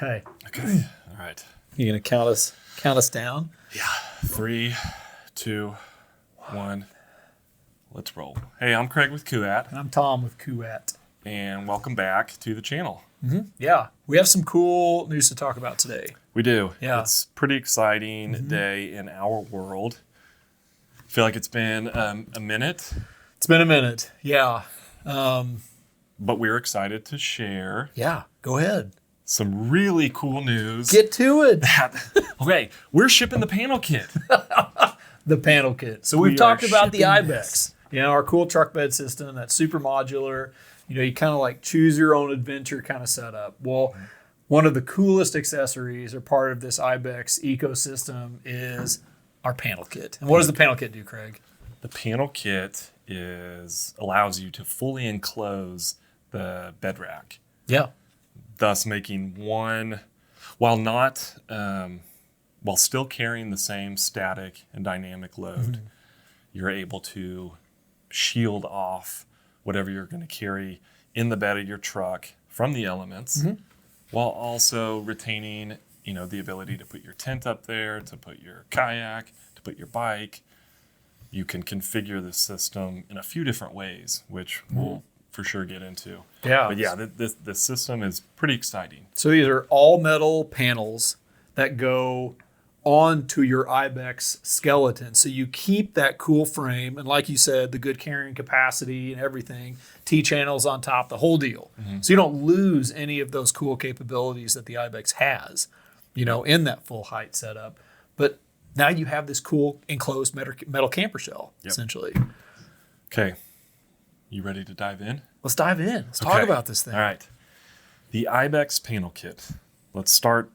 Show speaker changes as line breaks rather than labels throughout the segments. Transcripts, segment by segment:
Okay.
Okay. All right.
You gonna count us down?
Yeah. 3, 2, 1. Let's roll. Hey, I'm Craig with Küat,
And I'm Tom with Kuat.
and welcome back to the channel.
Yeah, we have some cool news to talk about today.
We do.
Yeah.
It's a pretty exciting day in our world. I feel like it's been a minute,
It's been a minute. Yeah.
but we're excited to share
Yeah. Go ahead.
some really cool news.
Get to it.
Okay, we're shipping the panel kit.
The panel kit. So
We
we've talked
are
about the
shipping
IBEX. You know, our cool truck bed system that's super modular. You know, you kind of like choose your own adventure kind of setup. Well, one of the coolest accessories or part of this IBEX ecosystem is our panel kit. And what does the panel kit do, Craig?
The panel kit allows you to fully enclose the bed rack,
Yeah.
thus making one, while still carrying the same static and dynamic load, you're able to shield off whatever you're going to carry in the bed of your truck from the elements, while also retaining, the ability to put your tent up there, to put your kayak, to put your bike. You can configure the system in a few different ways, which we'll for sure get into.
Yeah.
But yeah, the system is pretty exciting.
So these are all metal panels that go onto your IBEX skeleton. So you keep that cool frame and, like you said, the good carrying capacity and everything, T-channels on top, the whole deal. So you don't lose any of those cool capabilities that the IBEX has, in that full height setup. But now you have this cool enclosed metal camper shell, essentially.
Okay, you ready to dive in?
Let's dive in. Let's talk about this thing.
All right. The IBEX panel kit. Let's start.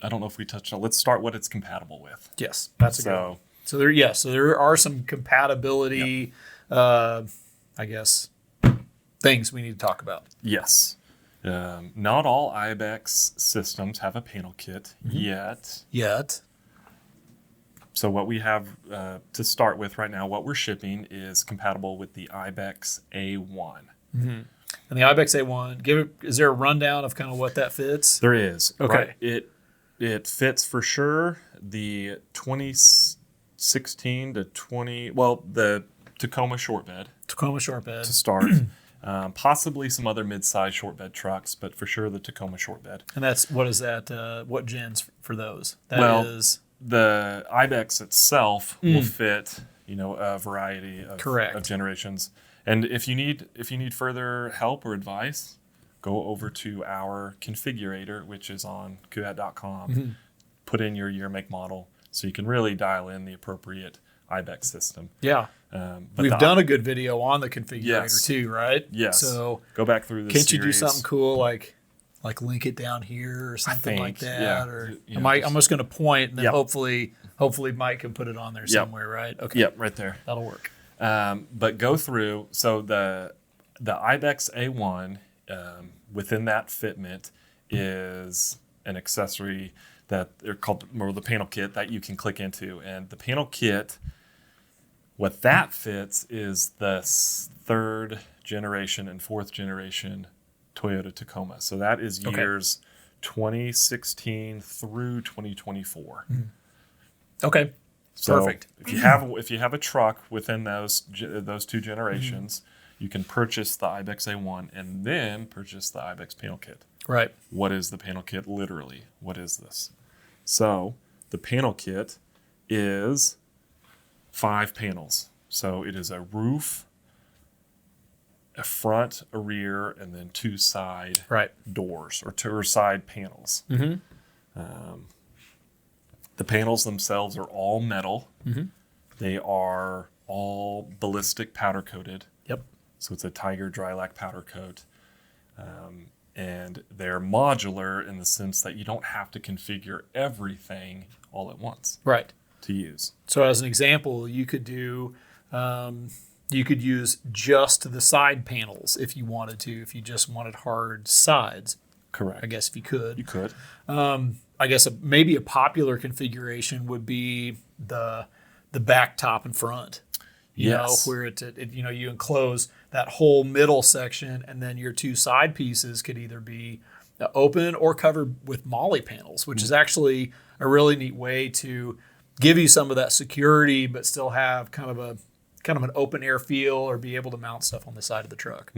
I don't know if we touched on. Let's start what it's compatible with.
Yes, that's a good one. So there are some compatibility, I guess, things we need to talk about.
Yes. Not all IBEX systems have a panel kit yet. So what we have to start with right now, what we're shipping is compatible with the IBEX A1.
And the IBEX A1, is there a rundown of kind of what that fits?
There is.
Okay.
Right? It fits for sure the 2016 to the Tacoma short bed
Tacoma short bed.
to start. Possibly some other mid-size short bed trucks, but for sure the Tacoma short bed.
And what is that? What gens for those?
The IBEX itself will fit, a variety of generations. And if you need further help or advice, go over to our configurator, which is on Küat.com. Put in your year, make, model, so you can really dial in the appropriate IBEX system.
Yeah.
But
we've done a good video on the configurator too, right?
Yes.
So
go back through this.
Can't you do something cool like link it down here or something like that?
Yeah.
Or I'm just going to point, and then hopefully Mike can put it on there somewhere, right? Okay.
Yep, right there.
That'll work.
But go through. So the IBEX A1 within that fitment is an accessory that they're called the panel kit that you can click into, and the panel kit. What that fits is the 3rd generation and 4th generation Toyota Tacoma. So that is years 2016 through 2024.
Okay.
So
perfect.
If you have a truck within those two generations, you can purchase the IBEX A1 and then purchase the IBEX panel kit.
Right.
What is the panel kit literally? What is this? So the panel kit is 5 panels. So it is a roof, a front, a rear, and then 2 side doors or side panels. The panels themselves are all metal. They are all ballistic powder coated.
Yep.
So it's a Tiger Drylac powder coat. And they're modular in the sense that you don't have to configure everything all at once.
Right.
To use.
So as an example, you could do, you could use just the side panels if you wanted to, if you just wanted hard sides.
Correct.
I guess if you could.
You could.
I guess maybe a popular configuration would be the back, top, and front. You know, where you enclose that whole middle section, and then your 2 side pieces could either be open or covered with moly panels, which is actually a really neat way to give you some of that security, but still have kind of an open air feel, or be able to mount stuff on the side of the truck.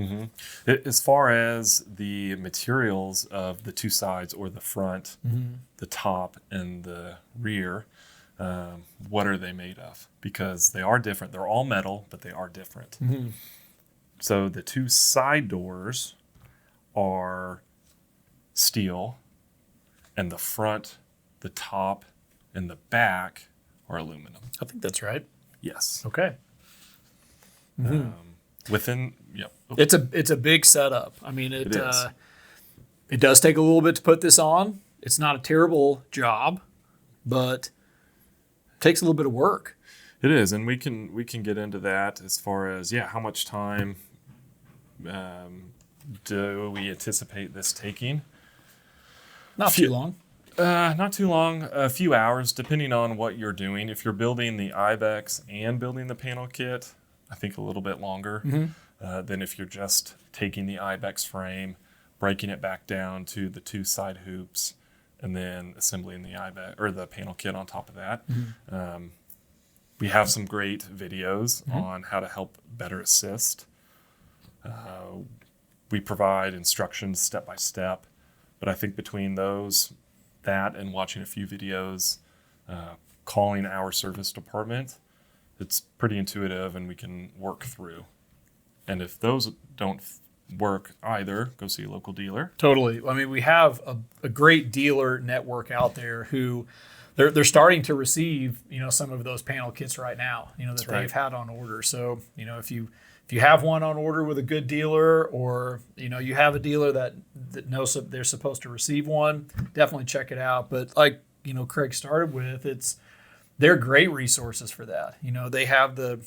As far as the materials of the two sides, or the front, the top, and the rear, what are they made of? Because they are different. They're all metal, but they are different. So the two side doors are steel, and the front, the top, and the back are aluminum.
I think that's right.
Yes.
Okay.
Within, yep.
It's a big setup. I mean, it
is.
It does take a little bit to put this on. It's not a terrible job, but it takes a little bit of work.
It is, and we can get into that as far as how much time do we anticipate this taking?
Not too long.
Not too long. A few hours, depending on what you're doing. If you're building the IBEX and building the panel kit, I think a little bit longer than if you're just taking the IBEX frame, breaking it back down to the two side hoops, and then assembling the IBEX or the panel kit on top of that. We have some great videos on how to help better assist. We provide instructions step by step, but I think between that and watching a few videos, calling our service department, it's pretty intuitive and we can work through. And if those don't work either, go see a local dealer.
Totally. I mean, we have a great dealer network out there who they're starting to receive, some of those panel kits right now, that they've had on order. So, if you have one on order with a good dealer, or, you have a dealer that knows they're supposed to receive one, definitely check it out. But like, Craig started with, they're great resources for that. They have the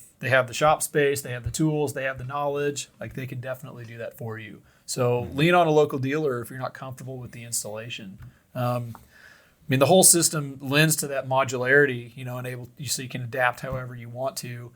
shop space, they have the tools, they have the knowledge. Like, they can definitely do that for you. So lean on a local dealer if you're not comfortable with the installation. I mean, the whole system lends to that modularity, so you can adapt however you want to.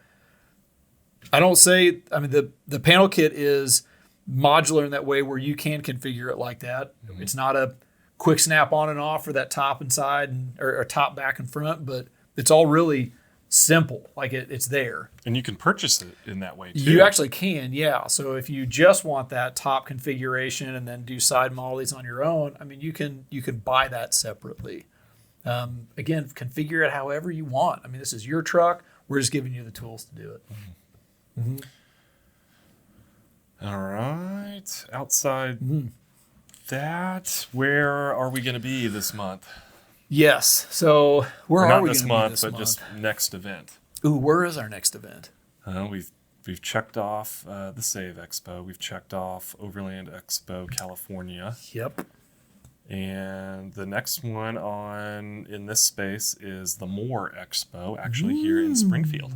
The panel kit is modular in that way where you can configure it like that. It's not a quick snap on and off for that top and side or top, back, and front, but it's all really simple. Like it's there. And
you can purchase it in that way too.
You actually can, yeah. So if you just want that top configuration and then do side mollies on your own, I mean, you can buy that separately. Again, configure it however you want. I mean, this is your truck. We're just giving you the tools to do it.
All right. Outside that, where are we going to be this month?
Yes. So where are we going to be this month?
Not this month, but just next event.
Ooh, where is our next event?
We've checked off the Save Expo. We've checked off Overland Expo California.
Yep.
And the next one in this space is the More Expo, actually here in Springfield.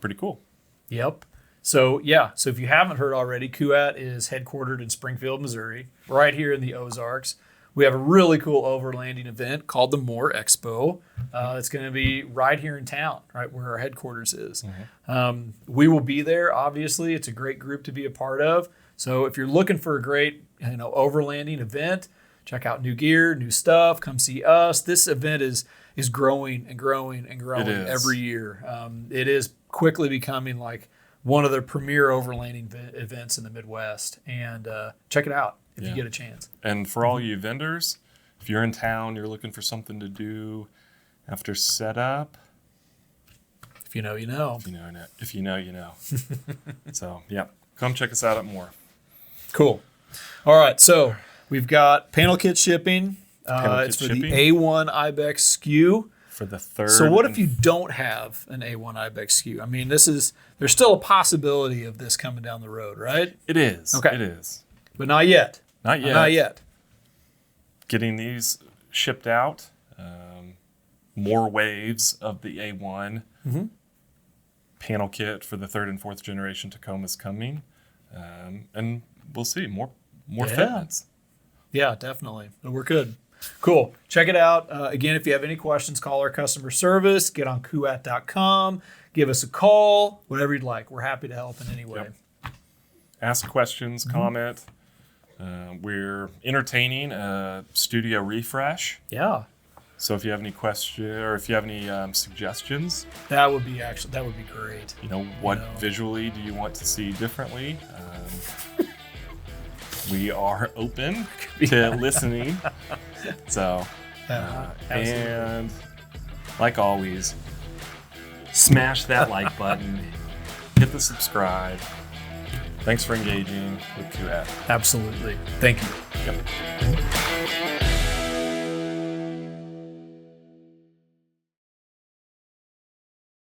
Pretty cool.
Yep. So if you haven't heard already, Küat is headquartered in Springfield, Missouri, right here in the Ozarks. We have a really cool overlanding event called the More Expo. It's going to be right here in town, right where our headquarters is. We will be there, obviously. It's a great group to be a part of. So if you're looking for a great overlanding event, check out new gear, new stuff, come see us. This event is growing and growing and growing every year. It is quickly becoming like one of the premier overlanding events in the Midwest. And check it out if you get a chance.
And for all you vendors, if you're in town, you're looking for something to do after setup.
If you know, you know.
If you know, you know. So, come check us out at More.
Cool. All right, so we've got panel kit shipping. It's for the A1 IBEX SKU.
For the third.
So what if you don't have an A1 IBEX SKU? I mean, there's still a possibility of this coming down the road, right?
It is.
Okay.
It is.
But not yet.
Not yet.
Not yet.
Getting these shipped out. More waves of the A1 panel kit for the third and fourth generation Tacoma is coming. And we'll see more fitments.
Yeah, definitely. But we're good. Cool. Check it out. Again, if you have any questions, call our customer service. Get on Kuat.com. Give us a call. Whatever you'd like. We're happy to help in any way.
Ask questions, comment. We're entertaining a studio refresh.
Yeah.
So if you have any questions or if you have any suggestions,
That would be great.
What visually do you want to see differently? We are open to listening. So, and like always, smash that like button, hit the subscribe. Thanks for engaging with Kuat.
Absolutely. Thank you.
Yep.